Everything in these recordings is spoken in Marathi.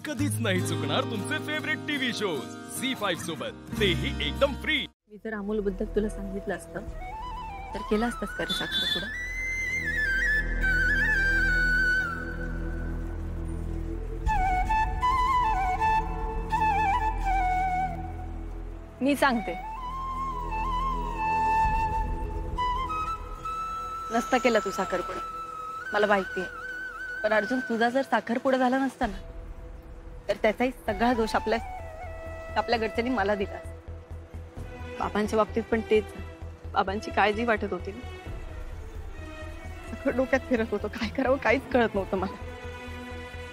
कधीच नाही चुकणार तुमचे फेवरेट टीव्ही शोज झी5 सोबत, तेही एकदम फ्री। मी जर अमोल बद्दल तुला सांगितलं असतं तर केला असतास का रे साखरपुडा? मी सांगते, नसता केला तू साखरपुडा, मला माहिती आहे। पण अर्जुन, तुझा जर साखरपुडा झाला नसता ना तर त्याचाही सगळा दोष आपल्या घरच्यांनी मला दिला। बाबांच्या बाबतीत पण तेच, बाबांची काळजी वाटत होती ना, सगळं डोक्यात फिरत होतं, काय करावं काहीच कळत नव्हतं मला।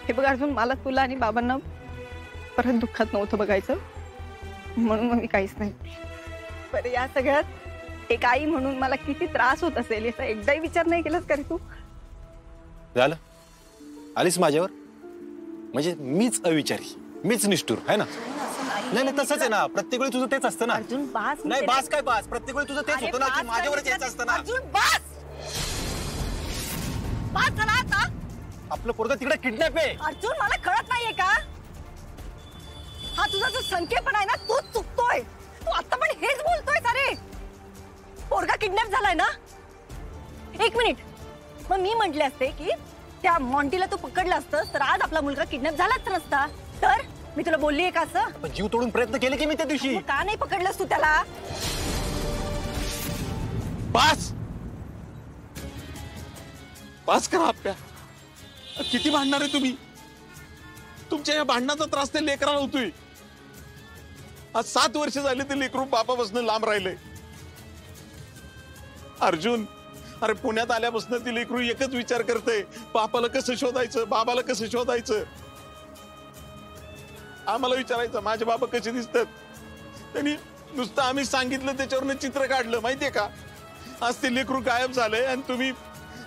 हे बघ अर्जुन, मला तुला आणि बाबांना परत दुःखात नव्हतं बघायचं, म्हणून मी काहीच नाही। बरं, या सगळ्यात एक आई म्हणून मला किती त्रास होत असेल याचा एकदाही विचार नाही केलास का रे तू? झालं, आलीस माझ्यावर, म्हणजे मीच अविचारी, मीच निष्ठुर आहे ना? नाही नाही, तसंच आहे ना, प्रत्येक वेळी तुझं तेच असतं ना अर्जुन। बास नाही, बास काय बास, प्रत्येक वेळी तुझं तेच होतं ना की माझ्यावरच यायचं असतं ना। अर्जुन बास, बास झाला आता। आपलं पोरगं तिकडे किडनॅप आहे। अर्जुन, मला कळत नाहीये का? हा तुझा जो संकेत आहे ना, तूच चुकतोय। तू आता पण हेच बोलतोय सारे, पोरगा किडनॅप झालाय ना? एक मिनिट, मग मी म्हटले असते की त्या मॉन्टीला तू पकडलं असतं तर आज आपला मुलगा किडनॅप झालाच नसता, तर मी तुला बोललीये का असं? पण जीव तोडून प्रयत्न केले की मी त्या दिवशी। का नाही पकडलंस तू त्याला? बास, बास करा आप्या, किती भांडणार आहे तुम्ही? तुमच्या या भांडणाचा त्रास ते लेकराला होतोय। आज 7 वर्ष झाले ते लेकरू बापापासून लांब राहिले। अर्जुन, अरे पुण्यात आल्यापासून ती लेकरू एकच विचार करते, बापाला कसं शोधायचं, बाबाला कसं शोधायचं। आम्हाला विचारायचं माझे बाबा कसे दिसतात, त्यांनी नुसतं आम्ही सांगितलं त्याच्यावरनं चित्र काढलं, माहितीये का? आज ते लेकरू गायब झालंय आणि तुम्ही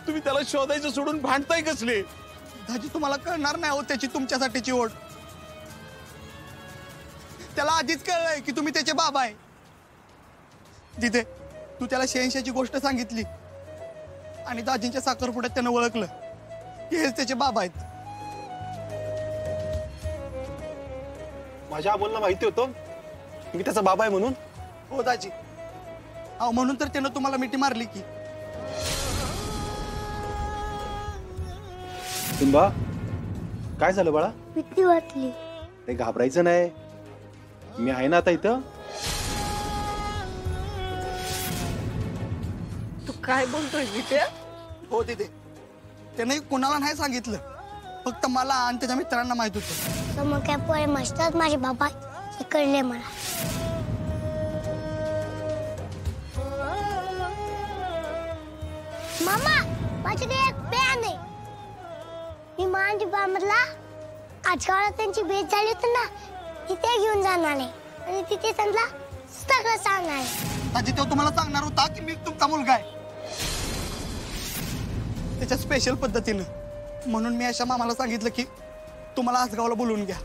त्याला शोधायचं सोडून भांडताय कसले? दाजी, तुम्हाला कळणार नाही हो त्याची तुमच्यासाठीची ओढ। त्याला आधीच कळलंय की तुम्ही त्याचे बाबा आहे। तिथे तू त्याला 86ची गोष्ट सांगितली आणि दाजींच्या साखरपुड्यात त्यानं ओळखलं की हेच त्याचे बाबा आहेत। माझ्या बोलणं माहिती होतं मी त्याचा बाबा आहे म्हणून? हो दाजी, अहो म्हणून तर त्यानं तुम्हाला मिठी मारली की। सिंबा, काय झालं बाळा? भीती वाटली। ते घाबरायचं नाही, मी आहे ना आता इथं। तू काय बोलतोय विजय? हो तिथे त्याने कोणाला नाही सांगितलं, फक्त मला आणि त्याच्या मित्रांना माहित होतं। समोर काय पोरे मस्तात माझे बाबा हे कळले मला। मामा, माझ्याकडे एक पॅन आहे, मी माझ्या बाबाला आजकाल त्यांची भेट झाली होती ना, तिथे घेऊन जाणार आहे आणि तिथे त्यांना सगळं सांगणार आहे। दाजी, तो तुम्हाला सांगणार होता की मी तुमचा मुलगा आहे, त्याच्या स्पेशल पद्धतीनं, म्हणून मी अशा मामाला सांगितलं की तुम्हाला आसगावला बोलवून घ्या।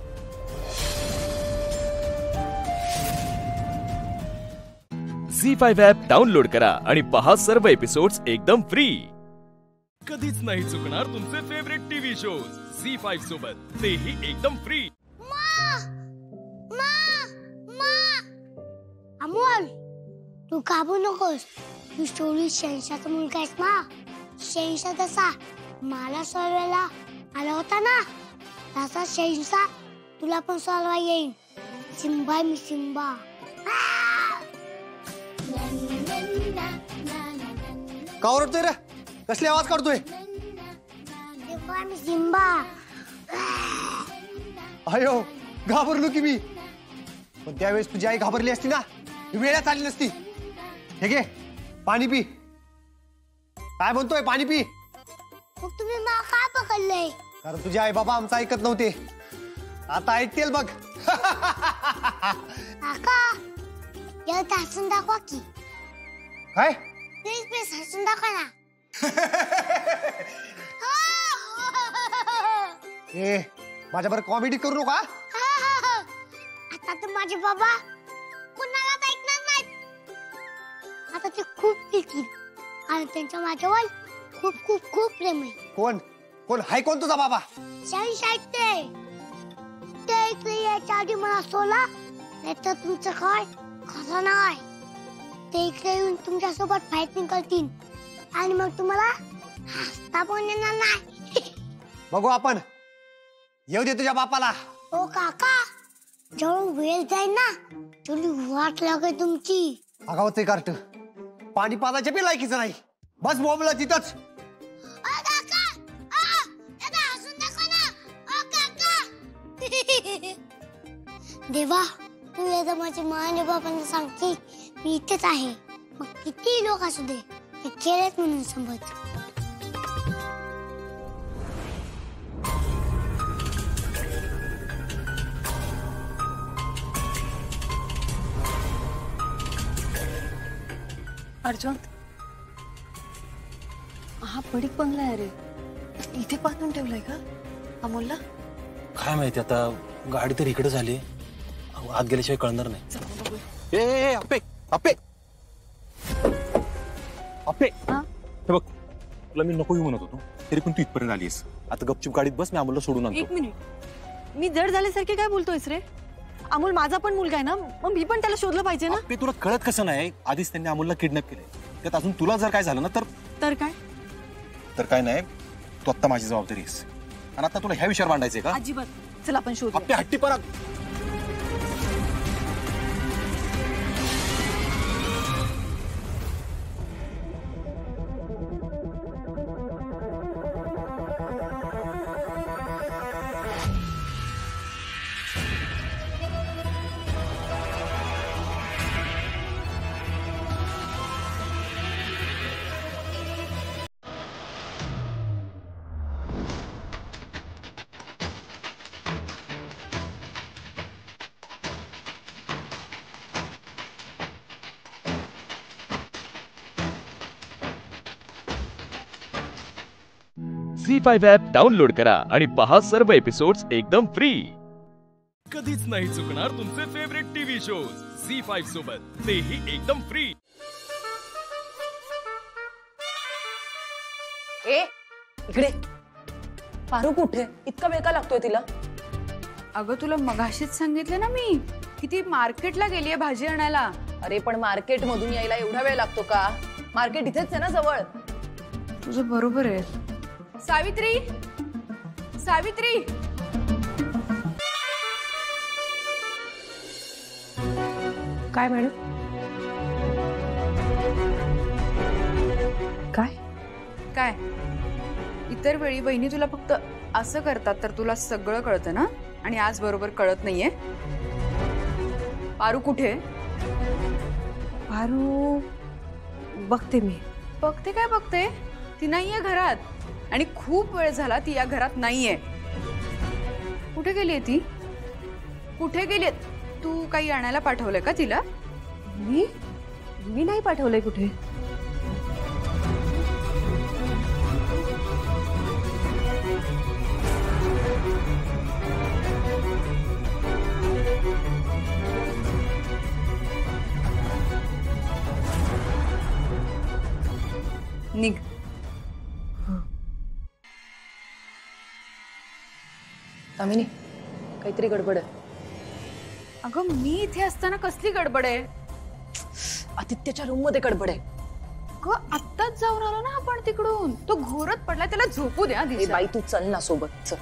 झी5 ॲप डाउनलोड करा आणि पहा सर्व एपिसोड्स एकदम फ्री। कधीच नाही चुकणार तुमचे फेवरेट टीव्ही शोज झी5 सोबत, तेही एकदम फ्री। अमोल, तू काबू नकोस, तू 26 मुलगा आहेस ना। 26 तसा मला सोडवायला आला होता ना, तसा 26 तुला पण सोडवा येईन। सिम्बा, मी सिम्बा। का ओरडतोय रे? कसले आवाज काढतोय? मी सिम्बा। अयो, घाबरलो की मी, पण त्यावेळेस तुझी आई घाबरली असती ना, वेळात आली नसती। हे घे पाणी पी। काय म्हणतोय? पाणी पी। मग तुम्ही मला का पकडलंय? कारण तुझे आई बाबा आमचं ऐकत नव्हते, आता ऐकतील बघ। काका, याला हसून दाखवा की। काय? प्लीज प्लीज हसून दाखवा ना। ए, माझ्याबरोबर कॉमेडी करू नका। आता तर माझे बाबा कुणालाच ऐकणार नाहीत, आता ते खूप फिरतील आणि त्यांच्या माझ्यावर खूप खूप खूप प्रेम आहे। कोण कोण हाय? कोण तुझा बाबा? शाही शाही ते इकडे यायच्या आधी मला सोला, नाही तर तुमचं काय खरं नाही. ते इकडे येऊन तुमच्यासोबत फायटिंग करतील आणि मग तुम्हाला हसता पण येणार नाही. बघू आपण. येऊ दे तुझ्या बापाला. ओ काका, जेवढं वेळ जाईल ना तेवढी वाट लागेल तुमची. आगावते कार्ट. पाणी पाजायच्या बी लायकीचं नाही. बस बोंबला तिथंच. ओ काका, दादा हसून दाखव ना. ओ काका. देवा, तू एकदा माझ्या माने बाबांना सांगते मी इथेच आहे. मग किती लोक असू दे, ते केलेच म्हणून समज. अर्जुन, हा पडीक बंगला आहे रे. इथे बांधून ठेवलाय का अमोलला? काय माहिती आता, गाडी तर इकडे झाली, आत गेल्याशिवाय कळणार नाही. चला बघू. ए अप्पे अप्पे अप्पे, हा? हे बघ, तुला मी नको म्हणत होतो, तरी पण तू इथपर्यंत आलीस. आता गपचूप गाडीत बस, मी अमोलला सोडून आणतो. एक मिनिट, मी जड झाल्यासारखे काय बोलतोयस रे? अमोल माझा पण मुलगा आहे ना, मग मी पण त्याला शोधलं पाहिजे ना. अप्पे, तुला कळत कसं नाही? आधीच त्यांनी अमोलला किडनॅप केलंय, त्यात अजून तुला जर काय झालं ना तर काय? तर काय नाही, तू आत्ता माझी जबाबदारी आहेस. आणि आता तुला ह्या विषयावर मांडायचंय का? अजिबात. चल आपण शोधू. अप्पे हट्टीपणा. झी5 ॲप डाउनलोड करा आणि पहा सर्व एपिसोड्स एकदम फ्री. कधीच नाही चुकणार तुमचे फेवरेट टीव्ही शोज झी5 सोबत, तेही एकदम फ्री. ए इकडे. पारू कुठे? इतका वेळ का लागतोय तिला? अगं तुला मगाशीच सांगितलं ना मी की ती मार्केटला गेलीये भाजी आणायला. अरे पण मार्केट मधून यायला एवढा वेळ लागतो का? मार्केट इथेच आहे ना जवळ. तुझं बरोबर आहे. सावित्री, सावित्री. काय मॅडम? काय? काय इतर वेळी बहिणी तुला फक्त असं करतात तर तुला सगळं कळतं ना, आणि आज बरोबर कळत नाहीये. पारू कुठे? पारू बघते मी. बघते काय बघते? ती नाहीये घरात, आणि खूप वेळ झाला ती या घरात नाहीये. कुठे गेलीये ती? कुठे गेलीये? तू काही आणायला पाठवलंय का तिला? मी नाही पाठवलंय कुठे. निघ. दामिनी, काहीतरी गडबड आहे. अगं मी इथे असताना कसली गडबड आहे? आदित्यच्या रूम मध्ये गडबड आहे. अगं आत्ताच जाऊन आलो ना आपण तिकडून. तो घोरत पडला, त्याला झोपू द्या. ए बाई, तू चल ना सोबत. चल.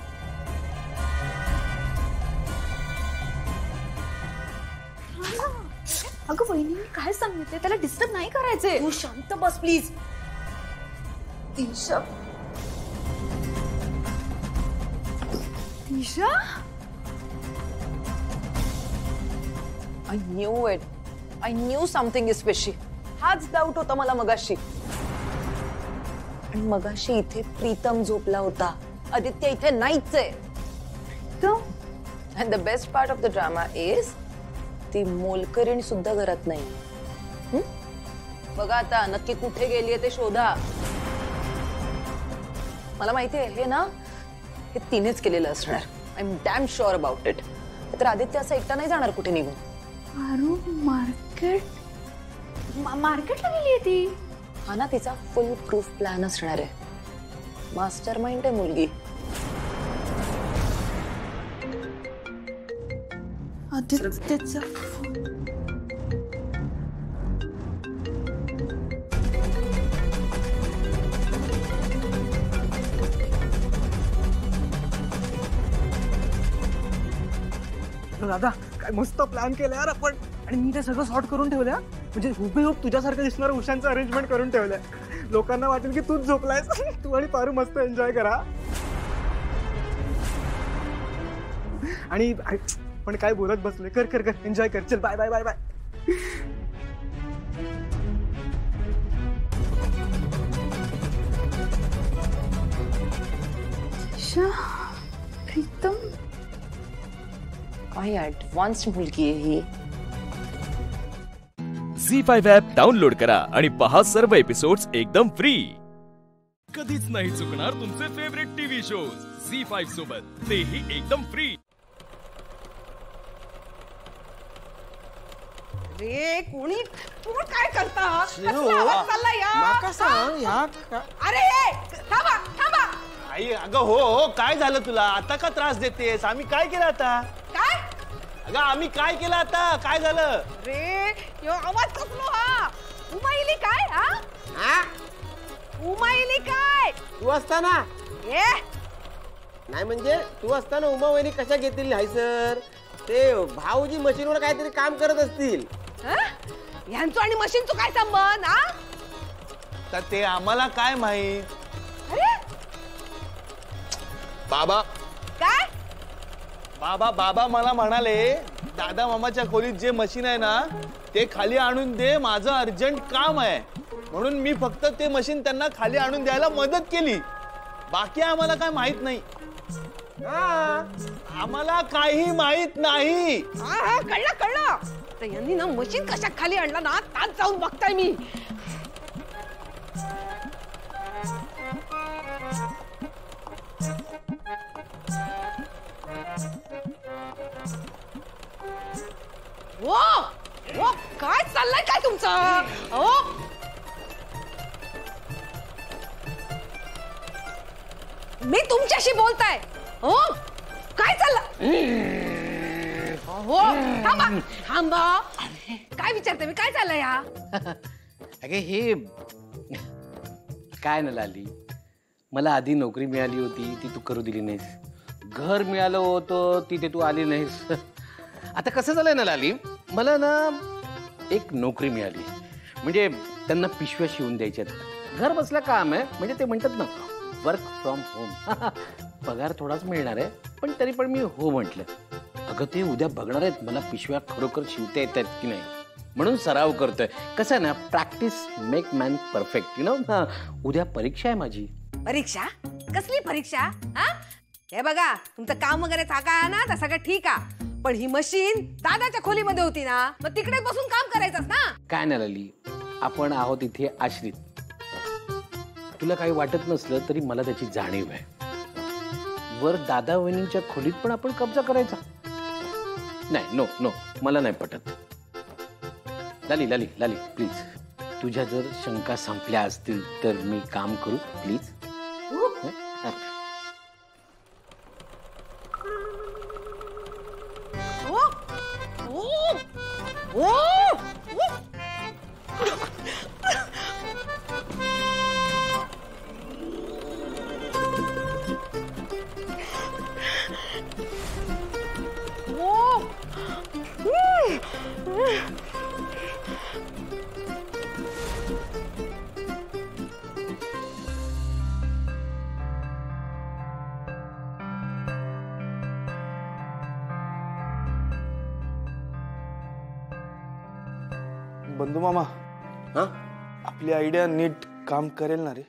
अगं वहिनी काय सांगितले, त्याला डिस्टर्ब नाही करायचे. तू शांत बस please. Disha, Disha. I knew it. I knew something is fishy. हाच डाऊट होता मला मगाशी. आणि मगाशी इथे प्रीतम झोपला होता. आदित्य इथे नाहीच आहे. And the best part of the drama is ती मोलकरीण सुद्धा घरात नाही. बघा आता नक्की कुठे गेलीये ते शोधा. मला माहितीये हे ना, हे तिनेच केलेलं असणार. I am damn sure about it. तर आदित्य असं एकटा नाही जाणार कुठे निघून. पारू मार्केटला गेलीये ती. हा ना तिचा फुल प्रूफ प्लॅन असणार आहे. मास्टर माइंड आहे मुलगी. आदित्यचा दादा काय मस्त प्लॅन केलं यार आपण. आणि मी ते सगळं सॉर्ट करून ठेवलं म्हणजे हुबेहूब तुझ्यासारखं दिसणार उशांचं अरेंजमेंट करून ठेवलंय. लोकांना वाटेल की तूच झोपलायस. तू आणि पारू मस्त एन्जॉय करा. आणि पण काय बोलत बसले. कर कर कर एन्जॉय कर. चल bye bye bye bye. Pritam काय ऍडव्हान्स मुलगी आहे ही. झी5 ॲप डाउनलोड करा आणि पहा सर्व एपिसोड्स एकदम फ्री. कधीच नाही चुकणार तुमचे फेवरेट टीव्ही शोज झी5 सोबत, तेही एकदम फ्री. रे कोणी कोण काय करता? कसला आवाज चालला या? अरे थांबा थांबा. आई अगं हो काय झालं तुला? आता का त्रास देतेस? आम्ही काय केलं आता? काय? अगं आम्ही काय केलं आता? काय झालं? रे यो आवाज कसलो हा? उमाईली काय हा? उमाईली काय? तू असताना ए नाही म्हणजे तू असताना उमा वहिनी कशा घेतील नाही सर? ते भाऊजी मशीनवर काहीतरी काम करत असतील. ह्यांचं आणि मशीनचं काय संबंध हा? तर ते आम्हाला काय माहित. अरे बाबा काय? बाबा मला म्हणाले दादा मामाच्या खोलीत जे मशीन आहे ना ते खाली आणून दे, माझं अर्जंट काम आहे. म्हणून मी फक्त ते मशीन त्यांना खाली आणून द्यायला मदत केली. बाकी आम्हाला काय माहित नाही. आम्हाला काही माहित नाही. हा कळलं. तर यांनी ना मशीन कशा खाली आणलं ना ताच जाऊन बघताय मी. ओ काय चाललंय काय तुमचं? मी तुमच्याशी बोलताय. हो काय चाललं? हो थांबा. काय विचारते मी? काय चाललंय या? अगे हे काय ना लाली, मला आधी नोकरी मिळाली होती ती तू करू दिली नाहीस. घर मिळालं होतं तिथे तू आली नाहीस. आता कसं झालंय ना लाली, मला ना एक नोकरी मिळाली म्हणजे त्यांना पिशव्या शिवून द्यायच्यात. घर बसल्या काम आहे म्हणजे ते म्हणतात ना वर्क फ्रॉम होम. पगार थोडाच मिळणार आहे पण तरी पण मी हो म्हटलं. अगं ते उद्या बघणार आहेत मला पिशव्या खरोखर शिवता येत आहेत की नाही म्हणून सराव करतोय. कसं आहे ना practice make man perfect you know. उद्या परीक्षा आहे माझी. परीक्षा? कसली परीक्षा? हे बघा तुमचं काम वगैरे थाका आहे ना तर सगळं ठीक आहे पण ही मशीन दादाच्या खोलीमध्ये होती ना मग तिकडे बसून काम करायचंच ना. काय नाही लाली, आपण आहोत इथे आश्रित. तुला काही वाटत नसलं तरी मला त्याची जाणीव आहे. वर दादा वहिनींच्या खोलीत पण आपण कब्जा करायचा नाही. नो नो मला नाही पटत. लाली लाली लाली प्लीज, तुझ्या जर शंका संपल्या असतील तर मी काम करू प्लीज. बंधू मामा आपली आयडिया नीट काम करेल ना रे?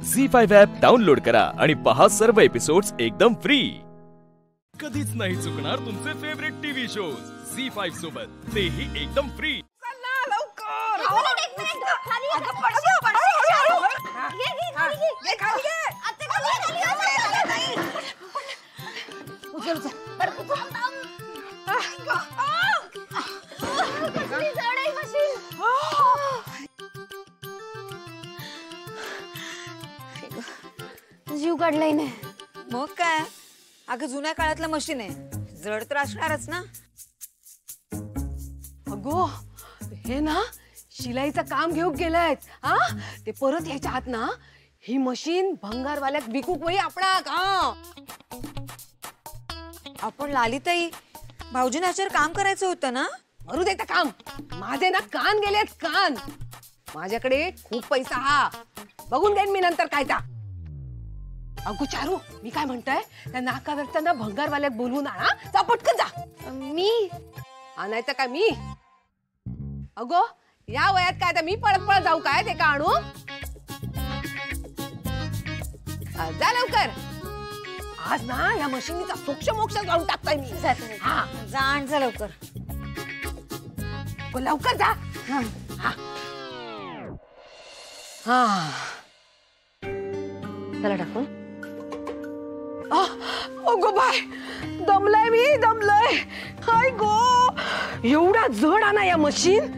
झी5 ॲप डाउनलोड करा आणि पहा सर्व एपिसोड्स एकदम फ्री. कधीच नाही चुकणार तुमचे फेवरेट टीव्ही शोज झी5 सोबत, तेही एकदम फ्री. जीव काढलाय नाही. मग काय? अगं जुन्या काळातलं मशीन आहे, जड तर असणारच ना. अगो हे ना शिलाईचं काम घेऊन गेलायत हा ते परत यायच्या आत ना ही मशीन भंगारवाल्याक विकूक वही आपणाक हा आपण लालिताई भाऊजींना याच्यावर काम करायचं होतं ना. मरू देता काम माझे ना कान गेलेत कान माझ्याकडे खूप पैसा हा बघून घेईन मी नंतर काय ता. अगो चारू मी काय म्हणतोय त्या नाकावरचा ना भंगारवाल्याक बोलवून आणा जा पटकन जा. मी आणायचं काय मी अगो या वयात काय तर मी पळत पळत जाऊ काय ते का आणू जा लवकर. आज ना या मशीनीचा सोक्ष मोक्ष जाऊन टाकताय मी. हा जा आण जा लवकर. लवकर जा. हा हा चला टाकू. अगो बाय दमलय मी दमलय. हाय गो एवढा जड आणा या मशीन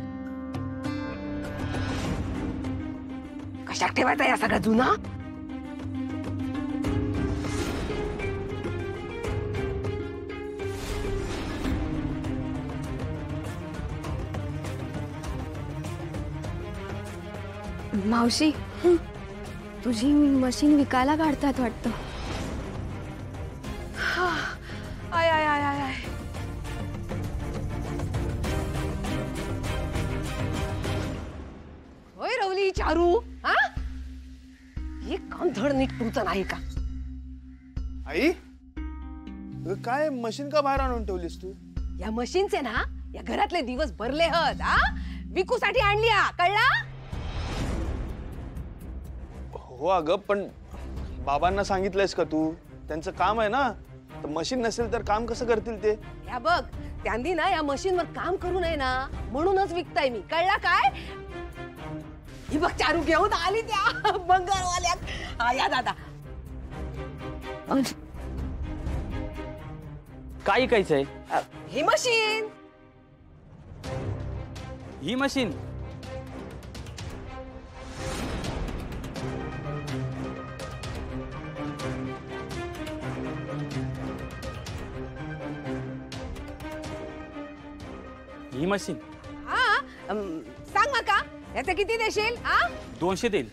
कशात ठेवायचा या सगळ्या जुना. मावशी तुझी मशीन विकायला काढतात वाटतं. I I I I I होय रवली चारू हा हे काम धड नीट पुरतं नाही का. आई काय मशीन का बाहेर आणून ठेवलीस तू. या मशीनचे ना या घरातले दिवस भरले हत हा विकूसाठी आणली हा कळला. हो अगं पण बाबांना सांगितलंयस का तू त्यांचं काम आहे ना तर मशीन नसेल तर काम कसं करतील ते. या बघ त्यांनी ना या मशीनवर काम करू नये ना म्हणूनच विकताय मी कळला काय. ही बघ चारू घेऊन आली त्या बंगारवाल्या. हा या दादा काय ऐकायचंय. ही मशीन ही मशीन ही मशीन हा सांग मग का याचं किती देशील. हा 200 देईल.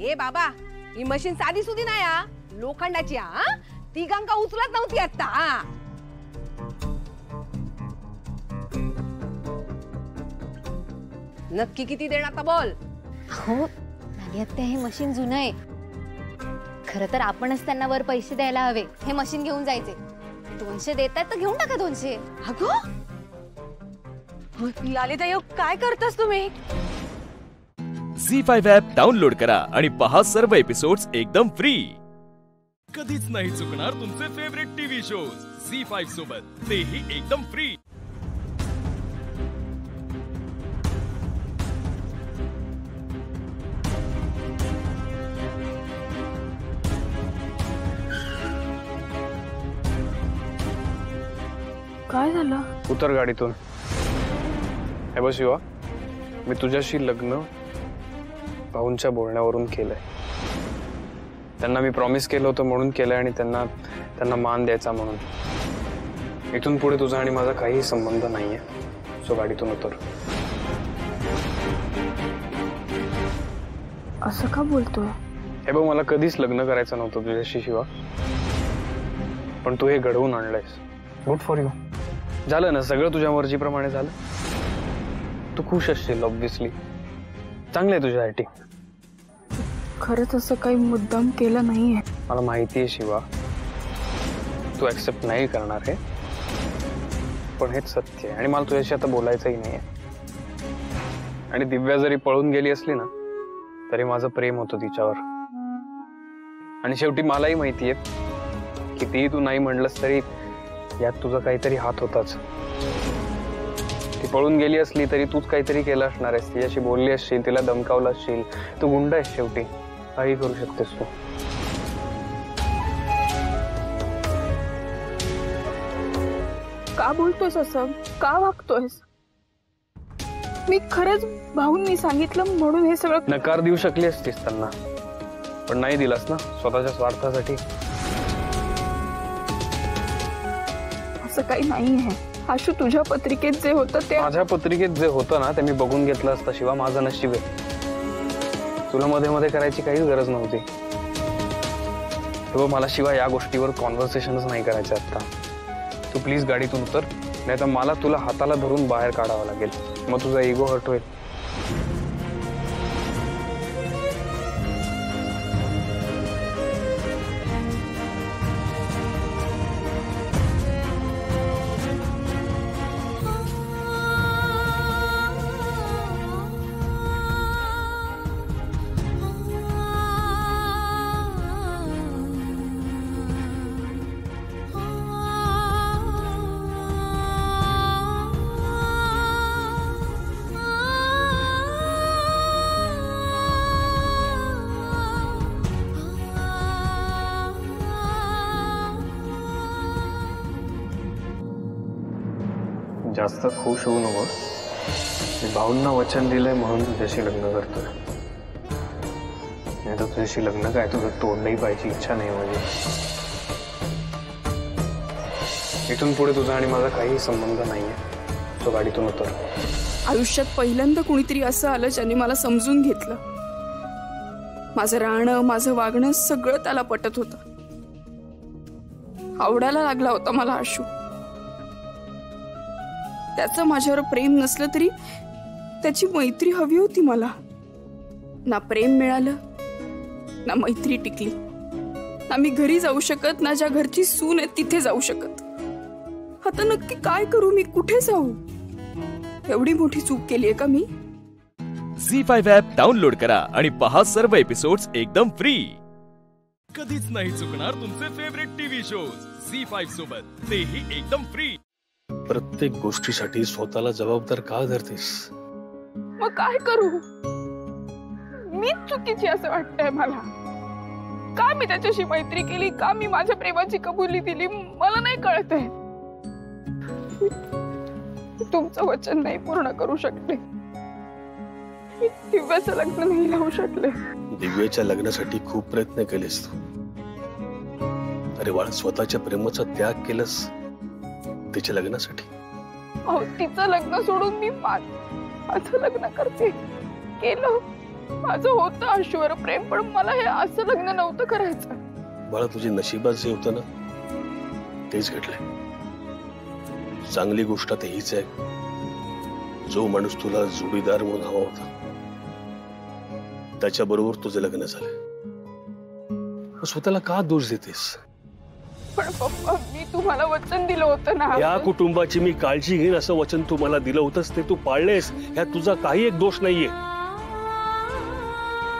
ए बाबा ही मशीन साधी सुधी नाही हा लोखंडाची हा तिघांका उचलत नव्हती आता. हा नक्की किती देणार आता बोल. हो नाली आत्या हे मशीन जुनं आहे. खरं तर आपणच त्यांना वर पैसे द्यायला हवे हे मशीन घेऊन जायचे. 200 देतात तर घेऊन टाका 200. अगं लालिता काय करतास तुम्ही. झी5 ॲप डाउनलोड करा आणि पहा सर्व एपिसोड्स एकदम फ्री. कधीच नाही चुकणार तुमचे फेवरेट टीव्ही शोज झी5 सोबत तेही एकदम फ्री. काय झालं. उतर गाडीतून. हे बस शिवा मी तुझ्याशी लग्न भाऊंच्या बोलण्यावरून केलंय. त्यांना मी प्रॉमिस केलं होतं म्हणून केलंय आणि त्यांना मान द्यायचा म्हणून. इथून पुढे तुझा आणि माझा काही संबंध नाहीये. सो गाडीतून उतर. असं का बोलतोय. हे बघ मला कधीच लग्न करायचं नव्हतं तुझ्याशी शिवा पण तू हे घडवून आणलंयस. Good for you. झालं ना सगळं तुझ्या मर्जीप्रमाणे झालं. तू खुश असशील ऑब्व्हियसली. चांगलं आहे तुझ्यासाठी. खरंच असं काही मुद्दाम केलं नाहीये. मला माहिती आहे शिवा तू ऍक्सेप्ट नाही करणार हे पण हेच सत्य आहे आणि मला तुझ्याशी आता बोलायचंही नाहीये. आणि दिव्या जरी पळून गेली असली ना तरी माझं प्रेम होतं तिच्यावर. आणि शेवटी मलाही माहितीये कितीही तू नाही म्हणलंस तरी यात तुझा काहीतरी हात होताच. ती पळून गेली असली तरी तूच काहीतरी केलं असणार आहेस. तिच्याशी बोलली असशील तिला धमकावलं असशील. तू गुंड आहेस शेवटी. काही करू शकतेस तू. का बोलतोयस असं. का वागतोयस. मी खरंच भाऊंनी सांगितलं म्हणून हे सगळं. नकार देऊ शकली असतीस त्यांना पण नाही दिलास ना स्वतःच्या स्वार्थासाठी. असं काही नाही आहे. आशू तुझ्या पत्रिकेत जे होतं ते माझ्या पत्रिकेत जे होतं ना ते मी बघून घेतलं असतं शिवा. माझं नशीब आहे. तुला मध्ये मध्ये करायची काहीच गरज नव्हती. तेव्हा मला शिवाय या गोष्टीवर कॉन्व्हर्सेशनच नाही करायचं आता. तू प्लीज गाडीतून उतर, नाही तर मला तुला हाताला धरून बाहेर काढावं लागेल. मग तुझा इगो हर्ट होईल. जास्त खुश होऊ नकोस. मी भाऊंना वचन दिलंय म्हणून तुझ्याशी लग्न करतोय. नाही तर तुझ्याशी लग्न काय तुझं तोडलंही पाहिजे इच्छा नाही माझी. इथून पुढे तुझा आणि माझा काही संबंध नाहीये. तो गाडीतून उतर. आयुष्यात पहिल्यांदा कुणीतरी असं आलं ज्याने मला समजून घेतलं. माझं राहणं, माझं वागणं सगळं त्याला पटत होतं. आवडायला लागला होता मला आशू. त्याचं माझ्यावर प्रेम नसलं तरी त्याची मैत्री हवी होती मला. ना प्रेम मिळालं ना मैत्री टिकली. ना मी घरी जाऊ शकत, ना ज्या घरची सून आहे तिथे जाऊ शकत. आता नक्की काय करू मी? कुठे जाऊ? एवढी मोठी चूक केलीये का मी? झी5 ॲप डाउनलोड करा आणि पहा सर्व एपिसोड्स एकदम फ्री. कधीच नाही चुकणार तुमचे फेवरेट टीव्ही शोज झी5 सोबत, तेही एकदम फ्री. प्रत्येक गोष्टीसाठी स्वतःला जबाबदार का धरतेस? मग काय करू? मीच चुकीची असं वाटतंय मला. का मी त्याच्याशी मैत्री केली? का मी माझ्या प्रेमाची कबुली दिली? मला नाही कळत आहे. तुमचं वचन नाही पूर्ण करू शकले. दिव्याचं लग्न नाही लावू शकले. दिव्याच्या लग्नासाठी खूप प्रयत्न केलेस तू. अरे बाळा, स्वतःच्या प्रेमाचा त्याग केलंस तिच्या लग्नासाठी. अहो, तिचं लग्न सोडून मी माझं लग्न करते केलं. माझं होतं आशूवर प्रेम, पण मला हे असं लग्न नव्हतं करायचं. बाळा, तुझे नशिबात जे होतं ना तेच घडलंय. चांगली गोष्ट आता हीच आहे, जो माणूस तुला जोडीदार म्हणून हवा होता त्याच्याबरोबर तुझं लग्न झालंय. स्वतःला का दोष देतेस? पण पप्पा, मी तुम्हाला वचन दिलं होतं ना. या कुटुंबाची मी काळजी घेईन असं वचन तू मला दिलं होतंस, ते तू पाळलेस. ह्यात तुझा काही एक दोष नाहीये.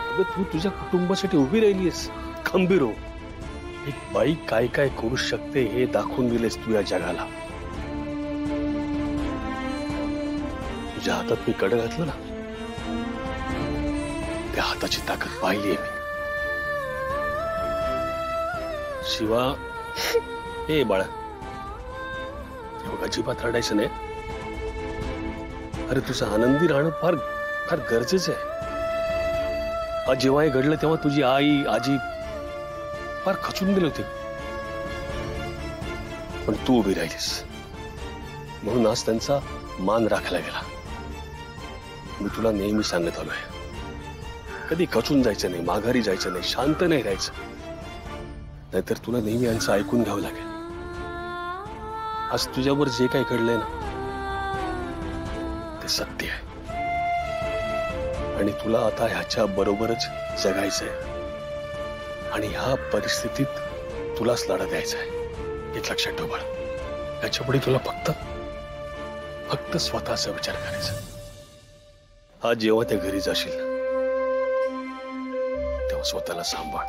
अगं, तू तुझ्या कुटुंबासाठी उभी राहिलीस. खंबीर हो. एक बाई काय काय करू शकते हे दाखवून दिलेस तू या जगाला. तुझ्या हातात मी कड घातलं ना, त्या हाताची ताकद पाहिली आहे मी. शिवा, हे बाळा, अजिबात रडायचं नाही. अरे, तुझं आनंदी राहणं फार फार गरजेचं आहे. आज जेव्हा हे घडलं तेव्हा तुझी आई आजी फार खचून गेले होते, पण तू उभी राहिलीस म्हणून आज त्यांचा मान राखला गेला. मी तुला नेहमी सांगत आलोय, कधी खचून जायचं नाही, माघारी जायचं नाही, शांत नाही राहायचं, नाहीतर तुला नेहमी यांचं ऐकून घ्यावं लागेल. आज तुझ्यावर जे काही घडलंय ना ते सत्य आहे आणि तुला आता ह्याच्या बरोबरच जगायचंय आणि ह्या परिस्थितीत तुलाच लढा द्यायचा आहे. हे लक्षात ठेव बाळा. ह्याच्या पुढे तुला फक्त स्वतःचा विचार करायचा. आज जेव्हा त्या घरी जाशील तेव्हा स्वतःला सांभाळ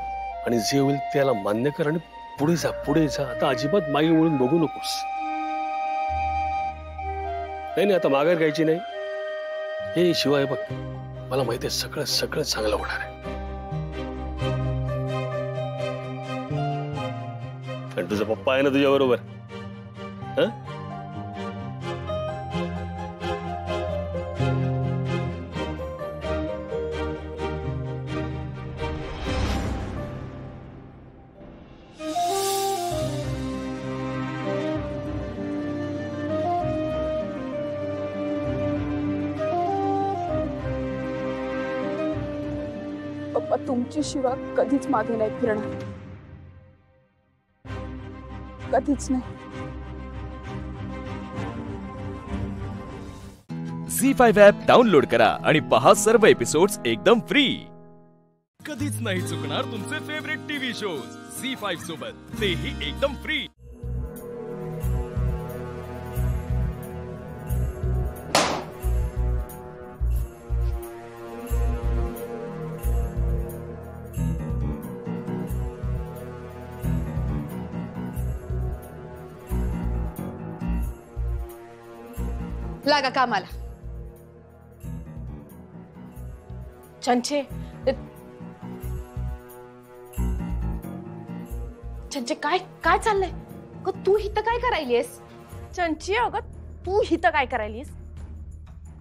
आणि जे होईल त्याला मान्य कर आणि पुढे जा, पुढे जा. आता अजिबात मागे म्हणून बघू नकोस. नाही, आता माघार घ्यायची नाही. हे शिवाय बघ, मला माहिती आहे सगळं सगळं चांगलं होणार आहे. आणि तुझा पप्पा आहे ना तुझ्या बरोबर. बाबा तुमची शिवा कधीच मागे नाही फिरणार, कधीच नाही. झी5 ॲप डाउनलोड करा आणि पहा सर्व एपिसोड्स एकदम फ्री. कधीच नाही चुकणार तुमचे फेवरेट टीव्ही शोज झी5 सोबत, तेही एकदम फ्री. लागा कामाला. चंचे चंचे काय काय चाललंय? तू हिथं काय करायलीस? चंचे अगं तू हिथं काय करायलीस?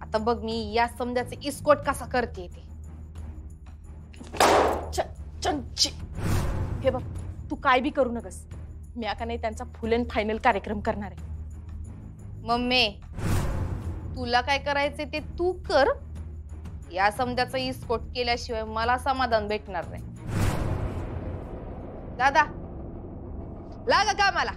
आता बघ मी या समजाचे इस्कोट कसा करते ते. चंचे हे बघ तू काय बी करू नकस. मी आता नाही त्यांचा फुल अँड फायनल कार्यक्रम करणार आहे. मम्मी तुला काय करायचे ते तू कर. या समजाचा इस्कोट केल्याशिवाय मला समाधान भेटणार नाही. दादा लागा कामाला.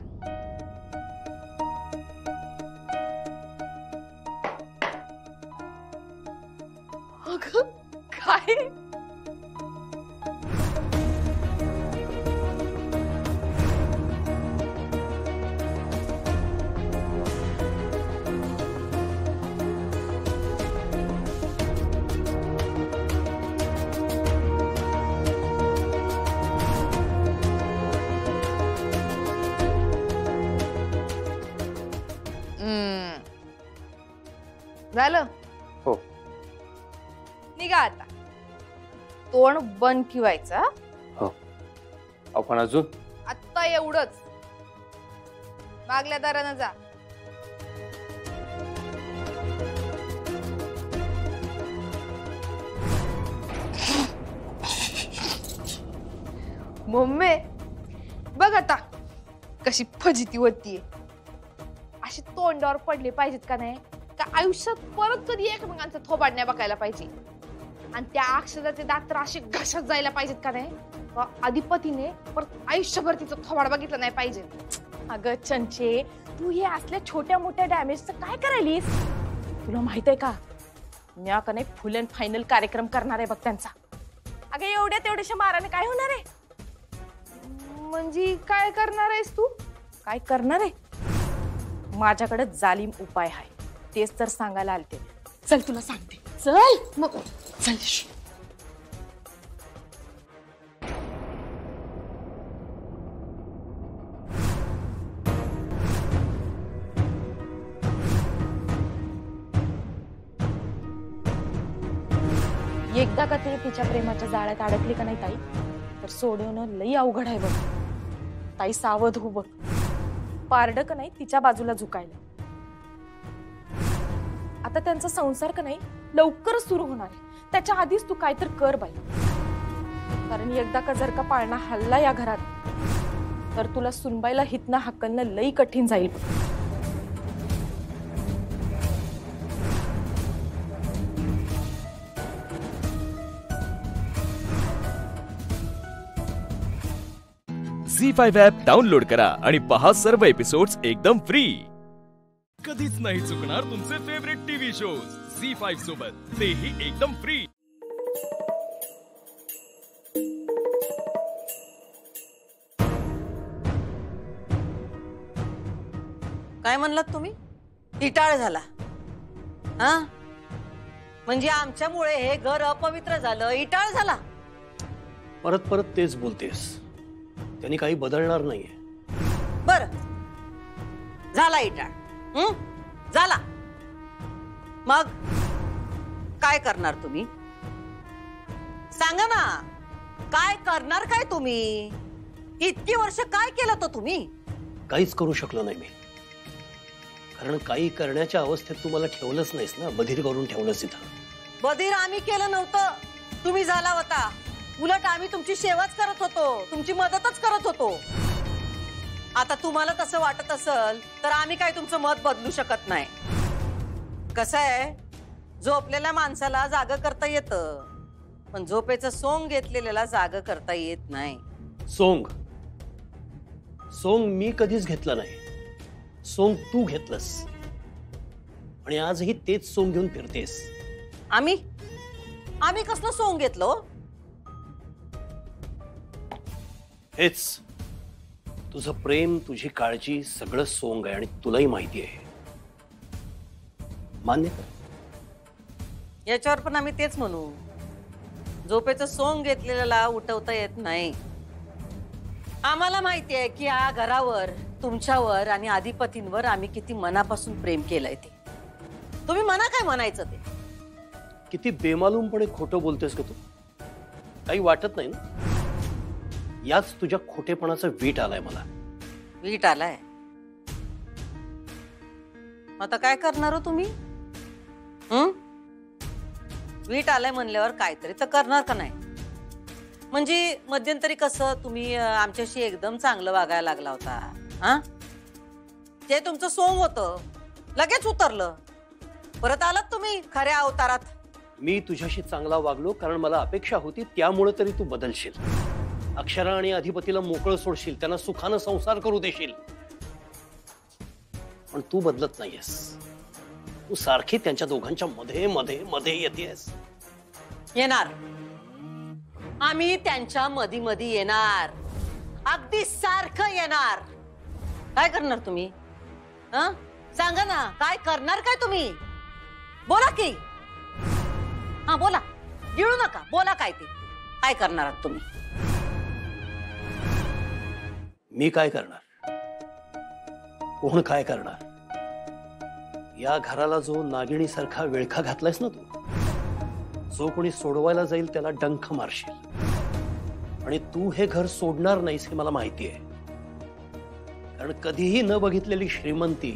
अगं काय झालं? हो. निघा आता. तोंड बंद ठेवायचा. हो. आपण अजून आता एवढंच. मागल्या दारानं जा. मम्मी बघ आता कशी फजिती होतीये. अशी तोंडावर पडले पाहिजेत का नाही? का आयुष्यात परत कधी एकमेकांचं थोबाडण्या बघायला पाहिजे? आणि त्या अक्षराचे दात तर असे घशात जायला पाहिजेत का नाही? अधिपतीने परत आयुष्यभर तिचं थोबाड बघितलं नाही पाहिजे. अगं चंचे तू हे असल्या छोट्या मोठ्या डॅमेजचं काय करायलीस? तुला माहित आहे का मी का नाही फुल अँड फायनल कार्यक्रम करणार आहे बघ त्यांचा. अगं एवढ्या तेवढ्याशा माराने काय होणार आहे? म्हणजे काय करणार आहेस तू? काय करणार आहे? माझ्याकडे जालिम उपाय आहे. तेच तर सांगायला आलते. चल तुला सांगते. चल मग चल. एकदा का ते तिच्या प्रेमाच्या जाळ्यात अडकली का नाही ताई तर सोडवणं लई अवघड आहे बघ. ताई सावध हो बघ. पारड का नाही तिच्या बाजूला झुकायला. आता त्यांचा संसार का नाही लवकरच सुरू होणार आहे. त्याच्या आधीच तू काय तर कर बाई. कारण एकदा का जर का पाळणा हल्ला या घरात तर तुला सुनबाईला हितनं हाकलणं लई कठीण जाईल. झी5 ॲप डाउनलोड करा आणि पहा सर्व एपिसोड्स एकदम फ्री. कधीच नाही चुकणार तुमचे फेवरेट टीव्ही शोज झी5 सोबत, तेही एकदम फ्री. काय म्हणलात तुम्ही? इटाळ झाला? हा म्हणजे आमच्यामुळे हे घर अपवित्र झालं, इटाळ झाला? परत परत तेच बोलतेस. त्यांनी काही बदलणार नाहीये. बर झाला इटाळ. झाला. मग काय करणार तुम्ही? सांगा ना काय करणार? काय तुम्ही इतकी वर्ष काय केलं तो तुम्ही? काहीच करू शकलो नाही मी. कारण काही करण्याच्या अवस्थेत तुम्हाला ठेवलंच नाहीस ना. बधीर करून ठेवलंच इथं. बधीर आम्ही केलं नव्हतं, तुम्ही झाला होता. उलट आम्ही तुमची सेवाच करत होतो, तुमची मदतच करत होतो. आता तुम्हाला तसं वाटत असेल तर आम्ही काय तुमचं मत बदलू शकत नाही. कसं आहे, झोपलेल्या माणसाला जाग करता येतं. पण झोपेचं सोंग घेतलेल्याला जाग करता येत नाही. सोंग सोंग मी कधीच घेतलं नाही. सोंग तू घेतलंस आणि आजही तेच सोंग घेऊन फिरतेस. आम्ही कसलं सोंग घेतलो? हेच तुझं प्रेम, तुझी काळजी सगळं सोंग आहे आणि तुलाही माहिती आहे. मान्य कर. याच्यावर पण आम्ही तेच म्हणू. झोपेचं सोंग घेतलेल्याला उठवता येत नाही. आम्हाला माहिती आहे की या घरावर, तुमच्यावर आणि अधिपतींवर आम्ही किती मनापासून प्रेम केलंय ते. तुम्ही मना काय म्हणायचं ते. किती बेमालूमपणे खोटं बोलतेस का तू? काही वाटत नाही ना? याच तुझ्या खोटेपणाचा वीट आलाय मला. वीट आलाय? आता काय करणार हो तुम्ही? वीट आलाय म्हणल्यावर काहीतरी तर करणार का नाही? म्हणजे मध्यंतरी कसं तुम्ही आमच्याशी एकदम चांगलं वागायला लागला होता. हा, ते तुमचं सोंग होतं, लगेच उतरलं. परत आलात तुम्ही खऱ्या अवतारात. मी तुझ्याशी चांगला वागलो कारण मला अपेक्षा होती, त्यामुळे तरी तू बदलशील. अक्षरा आणि अधिपतीला मोकळं सोडशील, त्यांना सुखानं संसार करू देशील. पण तू बदलत नाहीयेस. तू सारखी त्यांच्या दोघांच्या मध्ये मध्ये मध्ये येतेस. येणार, आम्ही त्यांच्या मधी मधी येणार, अगदी सारखं येणार. काय करणार तुम्ही? सांगा ना, काय करणार काय तुम्ही? बोला की. हा बोला, गिळू नका, बोला काय ते. काय करणार आहात तुम्ही? मी काय करणार? कोण काय करणार? या घराला जो नागिणीसारखा विळखा घातलायस ना तू, जो कोणी सोडवायला जाईल त्याला डंख मारशील. आणि तू हे घर सोडणार नाहीस हे मला माहिती आहे. कारण कधीही न बघितलेली श्रीमंती,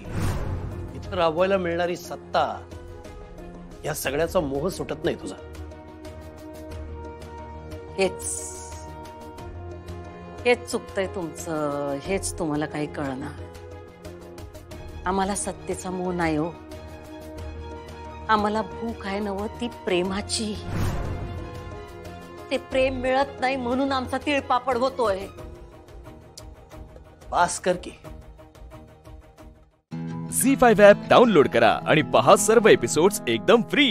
इथं राबवायला मिळणारी सत्ता, या सगळ्याचा मोह सुटत नाही तुझा. हेच चुकतंय तुमचं. हेच तुम्हाला काही कळणार. आम्हाला सत्तेचा मोह नाही हो. आम्हाला भूक आहे नव ती प्रेमाची. ते प्रेम मिळत नाही म्हणून आमचा तिळपापड होतोय. पास कर की. झी5 ॲप डाउनलोड करा आणि पहा सर्व एपिसोड्स एकदम फ्री.